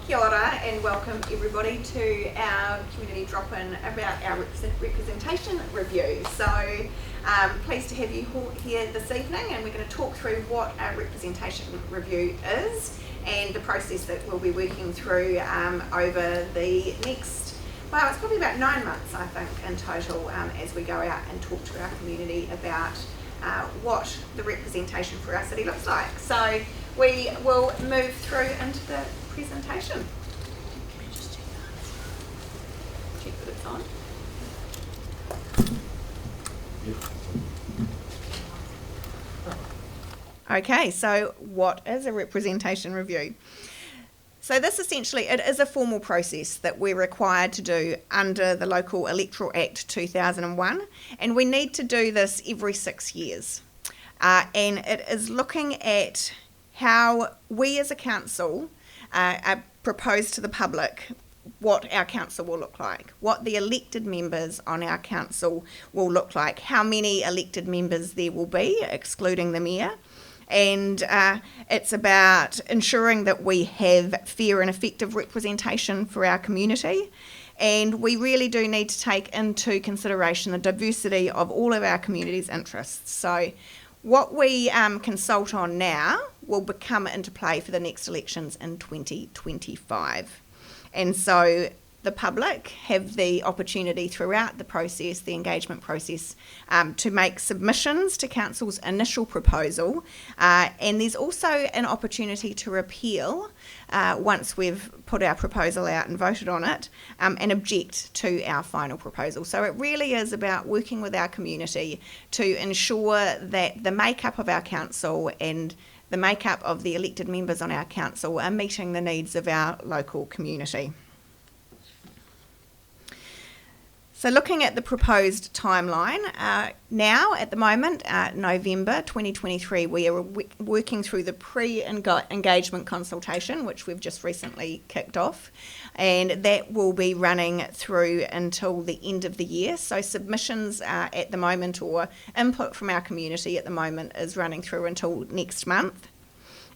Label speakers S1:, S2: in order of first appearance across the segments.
S1: Kia ora and welcome everybody to our community drop-in about our representation review. So pleased to have you here this evening, and we're going to talk through what our representation review is and the process that we'll be working through over the next, well, it's probably about 9 months I think in total, as we go out and talk to our community about what the representation for our city looks like. So we will move through into the presentation. Can I just check that it's on? Okay, so what is a representation review? So this essentially, it is a formal process that we're required to do under the Local Electoral Act 2001, and we need to do this every 6 years. And it is looking at how we as a council propose to the public what our council will look like, what the elected members on our council will look like, how many elected members there will be, excluding the mayor. And it's about ensuring that we have fair and effective representation for our community. And we really do need to take into consideration the diversity of all of our community's interests. So what we consult on now will come into play for the next elections in 2025. And so the public have the opportunity throughout the process, the engagement process, to make submissions to Council's initial proposal, and there's also an opportunity to appeal once we've put our proposal out and voted on it, and object to our final proposal. So it really is about working with our community to ensure that the makeup of our council and the makeup of the elected members on our council are meeting the needs of our local community. So looking at the proposed timeline, now at the moment, November 2023, we are working through the pre-engagement consultation, which we've just recently kicked off, and that will be running through until the end of the year. So submissions at the moment, or input from our community at the moment, is running through until next month.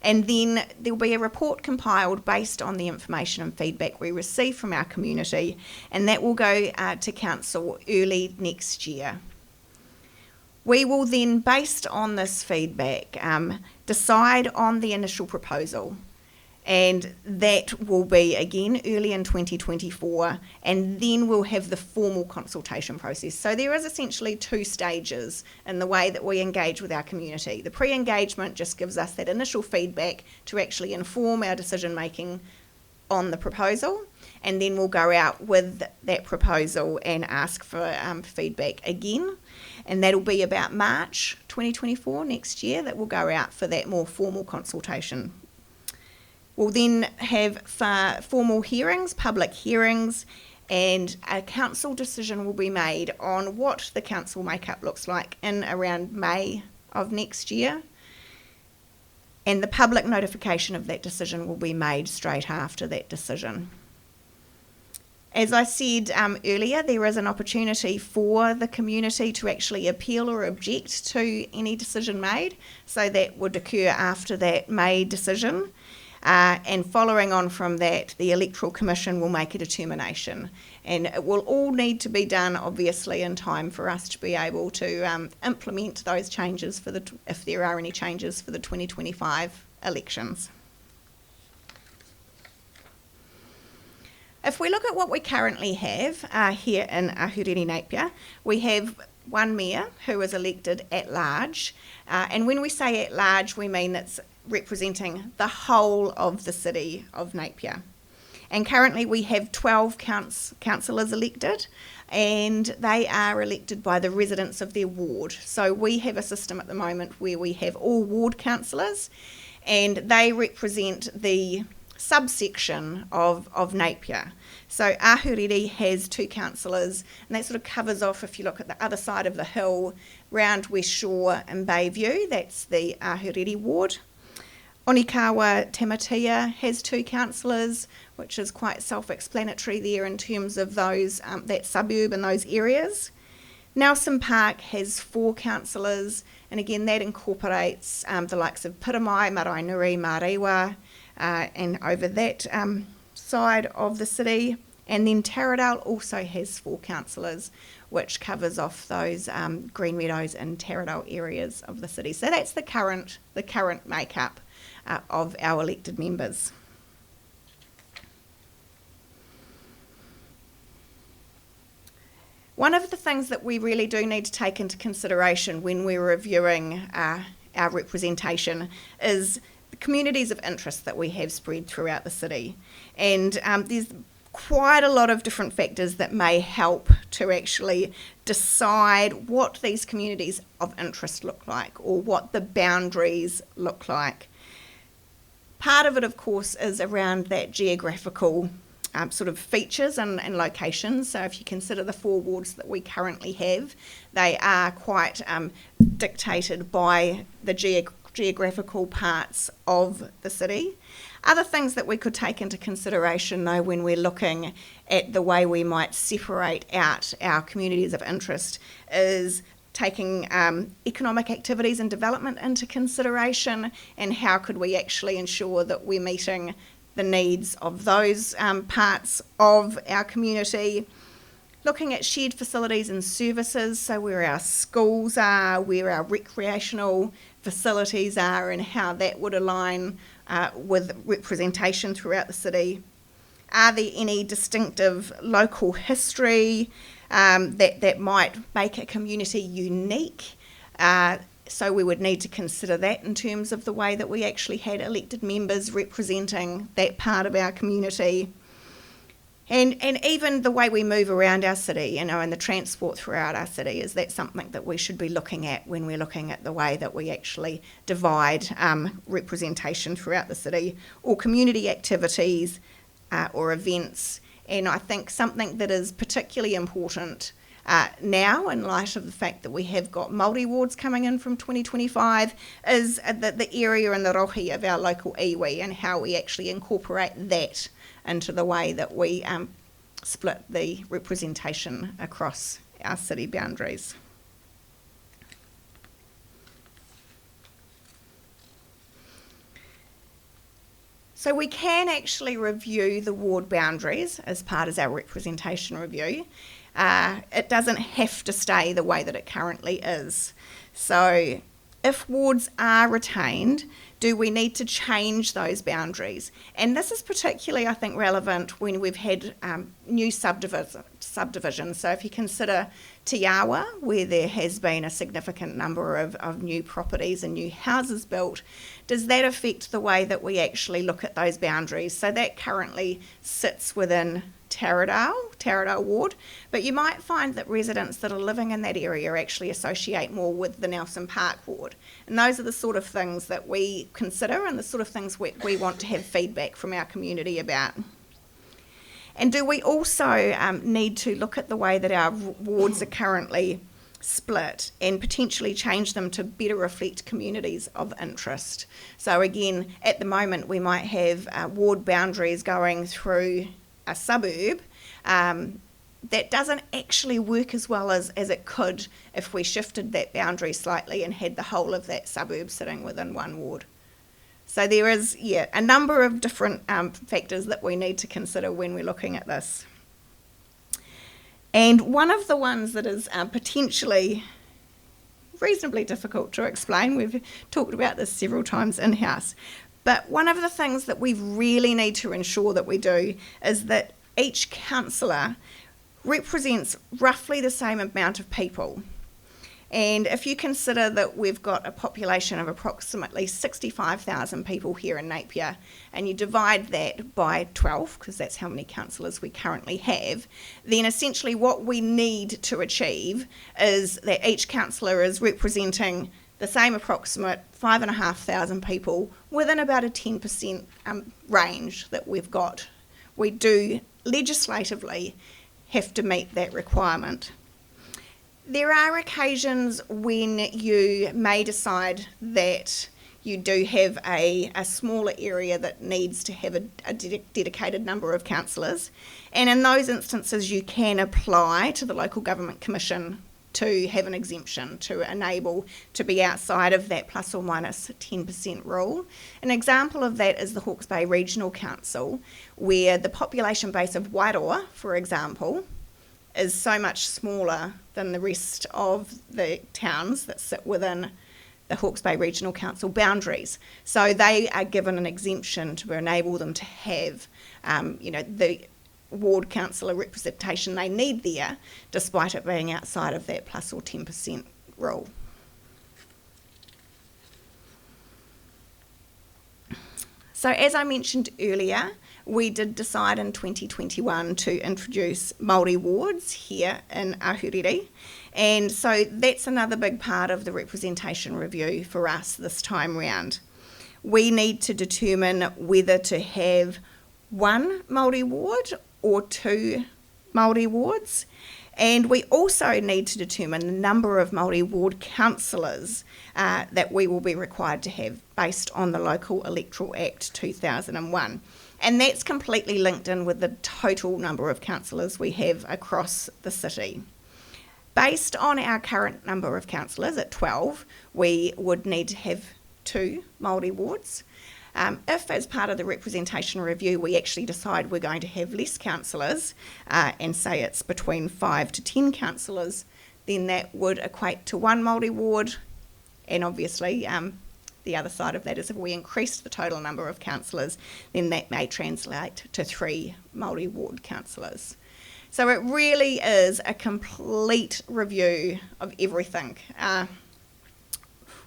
S1: And then there'll be a report compiled based on the information and feedback we receive from our community, and that will go to Council early next year. We will then, based on this feedback, decide on the initial proposal, and that will be again early in 2024, and then we'll have the formal consultation process. So there is essentially 2 stages in the way that we engage with our community. The pre-engagement just gives us that initial feedback to actually inform our decision making on the proposal, and then we'll go out with that proposal and ask for feedback again, and that'll be about March 2024 next year that we'll go out for that more formal consultation. We'll then have formal hearings, public hearings, and a council decision will be made on what the council makeup looks like in around May of next year. And the public notification of that decision will be made straight after that decision. As I said earlier, there is an opportunity for the community to actually appeal or object to any decision made, so that would occur after that May decision. And following on from that, the Electoral Commission will make a determination, and it will all need to be done obviously in time for us to be able to implement those changes if there are any changes for the 2025 elections. If we look at what we currently have here in Ahuriri Napier, we have one mayor who is elected at large, and when we say at large, we mean it's representing the whole of the city of Napier. And currently we have 12 councillors elected, and they are elected by the residents of their ward. So we have a system at the moment where we have all ward councillors, and they represent the subsection of Napier. So Ahuriri has 2 councillors, and that sort of covers off, if you look at the other side of the hill, round West Shore and Bayview, that's the Ahuriri ward. Onikawa Tamatea has 2 councillors, which is quite self-explanatory there in terms of those that suburb and those areas. Nelson Park has 4 councillors, and again that incorporates the likes of Piramai, Maraenuri, Marewa, and over that side of the city. And then Taradale also has 4 councillors, which covers off those Green Meadows and Taradale areas of the city. So that's the current makeup of our elected members. One of the things that we really do need to take into consideration when we're reviewing our representation is the communities of interest that we have spread throughout the city. And there's quite a lot of different factors that may help to actually decide what these communities of interest look like or what the boundaries look like. Part of it, of course, is around that geographical sort of features and locations. So if you consider the 4 wards that we currently have, they are quite dictated by the geographical parts of the city. Other things that we could take into consideration, though, when we're looking at the way we might separate out our communities of interest is taking economic activities and development into consideration, and how could we actually ensure that we're meeting the needs of those parts of our community. Looking at shared facilities and services, so where our schools are, where our recreational facilities are, and how that would align with representation throughout the city. Are there any distinctive local history that might make a community unique? So we would need to consider that in terms of the way that we actually had elected members representing that part of our community. And even the way we move around our city, and the transport throughout our city, is that something that we should be looking at when we're looking at the way that we actually divide representation throughout the city, or community activities or events. And I think something that is particularly important now, in light of the fact that we have got Māori wards coming in from 2025, is the area and the rohi of our local iwi, and how we actually incorporate that into the way that we split the representation across our city boundaries. So we can actually review the ward boundaries as part of our representation review. It doesn't have to stay the way that it currently is. So if wards are retained, do we need to change those boundaries? And this is particularly, I think, relevant when we've had new subdivisions. So if you consider Te Awa, where there has been a significant number of new properties and new houses built, does that affect the way that we actually look at those boundaries? So that currently sits within Taradale ward, but you might find that residents that are living in that area actually associate more with the Nelson Park ward. And those are the sort of things that we consider, and the sort of things we want to have feedback from our community about. And do we also need to look at the way that our wards are currently split and potentially change them to better reflect communities of interest? So again, at the moment we might have ward boundaries going through a suburb that doesn't actually work as well as it could if we shifted that boundary slightly and had the whole of that suburb sitting within one ward. So there is, a number of different factors that we need to consider when we're looking at this. And one of the ones that is potentially reasonably difficult to explain, we've talked about this several times in-house, but one of the things that we really need to ensure that we do is that each councillor represents roughly the same amount of people. And if you consider that we've got a population of approximately 65,000 people here in Napier, and you divide that by 12, because that's how many councillors we currently have, then essentially what we need to achieve is that each councillor is representing the same approximate 5,500 people within about a 10% range that we've got. We do legislatively have to meet that requirement. There are occasions when you may decide that you do have a smaller area that needs to have a dedicated number of councillors, and in those instances you can apply to the Local Government Commission to have an exemption to enable to be outside of that plus or minus 10% rule. An example of that is the Hawke's Bay Regional Council, where the population base of Wairoa, for example, is so much smaller than the rest of the towns that sit within the Hawke's Bay Regional Council boundaries. So they are given an exemption to enable them to have, the ward councillor representation they need there, despite it being outside of that plus or 10% rule. So as I mentioned earlier, we did decide in 2021 to introduce Māori wards here in Ahuriri, and so that's another big part of the representation review for us this time round. We need to determine whether to have one Māori ward or two Māori wards, and we also need to determine the number of Māori ward councillors that we will be required to have based on the Local Electoral Act 2001. And that's completely linked in with the total number of councillors we have across the city. Based on our current number of councillors at 12, we would need to have two Māori wards. If, as part of the representation review, we actually decide we're going to have less councillors and say it's between 5 to 10 councillors, then that would equate to one Māori ward. And obviously, the other side of that is if we increase the total number of councillors, then that may translate to 3 Māori ward councillors. So it really is a complete review of everything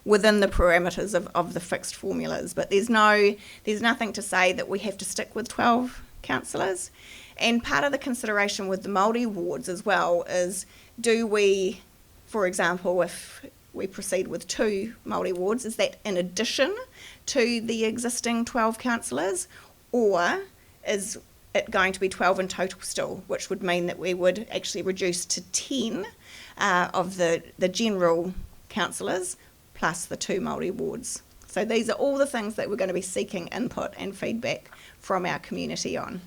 S1: within the parameters of the fixed formulas, but there's nothing to say that we have to stick with 12 councillors. And part of the consideration with the Māori wards as well is, do we, for example, if we proceed with 2 Māori wards, is that in addition to the existing 12 councillors, or is it going to be 12 in total still, which would mean that we would actually reduce to 10 of the general councillors plus the 2 Māori wards. So these are all the things that we're going to be seeking input and feedback from our community on.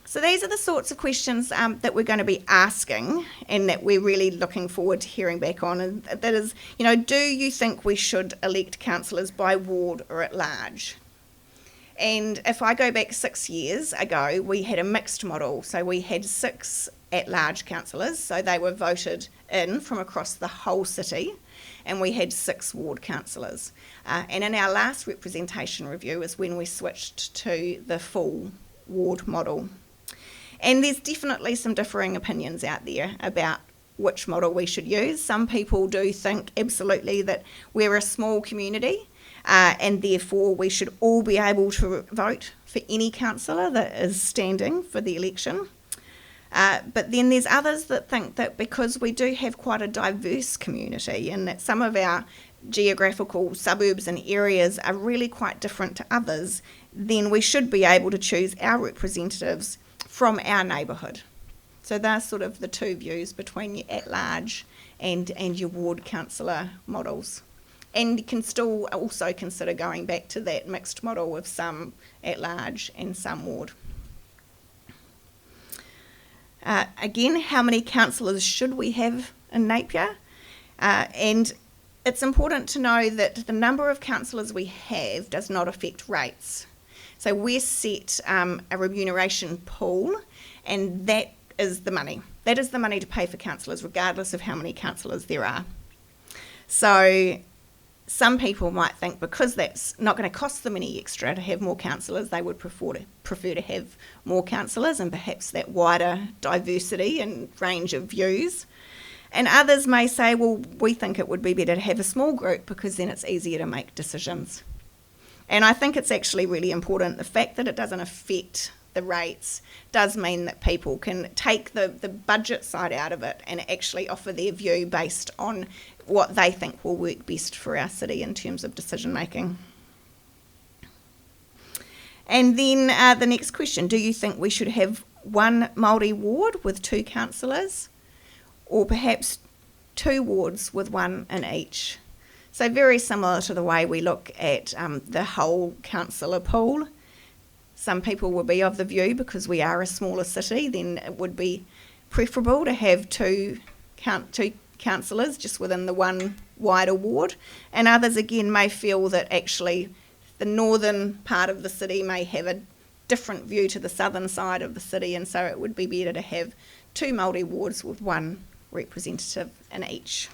S1: So these are the sorts of questions that we're going to be asking and that we're really looking forward to hearing back on. And that is, do you think we should elect councillors by ward or at large? And if I go back 6 years ago, we had a mixed model. So we had 6 at-large councillors, so they were voted in from across the whole city, and we had 6 ward councillors. And in our last representation review is when we switched to the full ward model. And there's definitely some differing opinions out there about which model we should use. Some people do think absolutely that we're a small community, and therefore we should all be able to vote for any councillor that is standing for the election. But then there's others that think that because we do have quite a diverse community and that some of our geographical suburbs and areas are really quite different to others, then we should be able to choose our representatives from our neighbourhood. So they're sort of the 2 views between your at-large and your ward councillor models. And you can still also consider going back to that mixed model of some at-large and some ward. Again, how many councillors should we have in Napier? And it's important to know that the number of councillors we have does not affect rates. So we're set a remuneration pool, and that is the money. That is the money to pay for councillors, regardless of how many councillors there are. So some people might think because that's not going to cost them any extra to have more councillors, they would prefer to have more councillors and perhaps that wider diversity and range of views. And others may say, well, we think it would be better to have a small group because then it's easier to make decisions. And I think it's actually really important. The fact that it doesn't affect the rates does mean that people can take the budget side out of it and actually offer their view based on what they think will work best for our city in terms of decision making. And then the next question, do you think we should have one Māori ward with 2 councillors, or perhaps 2 wards with 1 in each? So very similar to the way we look at the whole councillor pool. Some people will be of the view, because we are a smaller city, then it would be preferable to have two councillors just within the one wider ward, and others again may feel that actually the northern part of the city may have a different view to the southern side of the city, and so it would be better to have two Māori wards with one representative in each.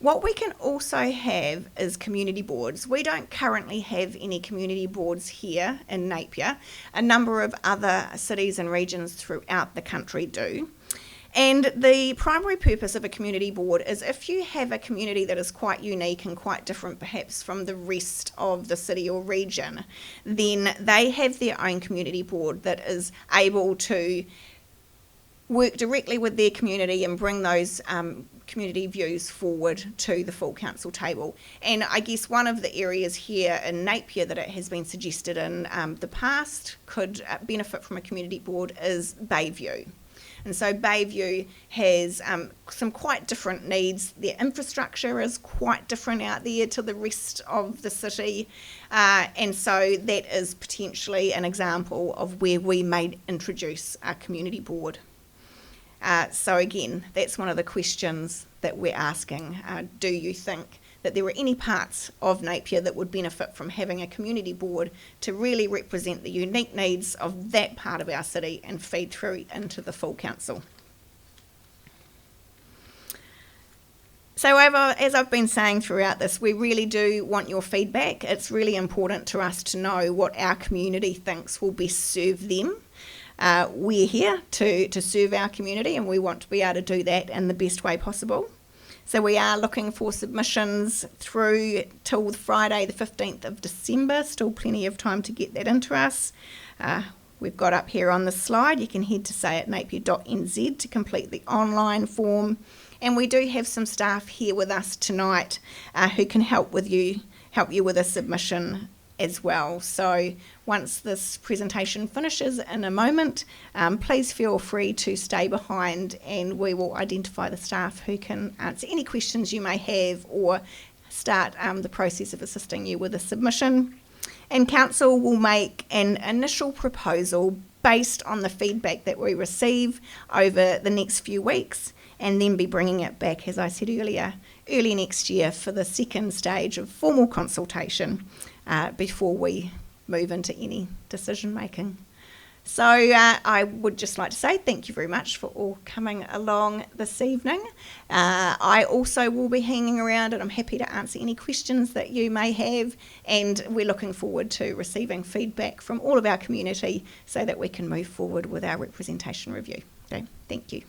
S1: What we can also have is community boards. We don't currently have any community boards here in Napier. A number of other cities and regions throughout the country do. And the primary purpose of a community board is if you have a community that is quite unique and quite different perhaps from the rest of the city or region, then they have their own community board that is able to work directly with their community and bring those community views forward to the full council table. And I guess one of the areas here in Napier that it has been suggested in the past could benefit from a community board is Bayview. And so Bayview has some quite different needs. Their infrastructure is quite different out there to the rest of the city. And so that is potentially an example of where we may introduce a community board. So again, that's one of the questions that we're asking. Do you think that there are any parts of Napier that would benefit from having a community board to really represent the unique needs of that part of our city and feed through into the full council? So as I've been saying throughout this, we really do want your feedback. It's really important to us to know what our community thinks will best serve them. We're here to serve our community, and we want to be able to do that in the best way possible. So we are looking for submissions through till Friday the 15th of December, still plenty of time to get that into us. We've got up here on the slide, you can head to sayatnapier.nz to complete the online form. And we do have some staff here with us tonight who can help you with a submission as well. So once this presentation finishes in a moment, please feel free to stay behind and we will identify the staff who can answer any questions you may have or start the process of assisting you with a submission. And Council will make an initial proposal based on the feedback that we receive over the next few weeks, and then be bringing it back, as I said earlier, early next year for the second stage of formal consultation before we move into any decision making. So I would just like to say thank you very much for all coming along this evening. I also will be hanging around and I'm happy to answer any questions that you may have, and we're looking forward to receiving feedback from all of our community so that we can move forward with our representation review. So thank you.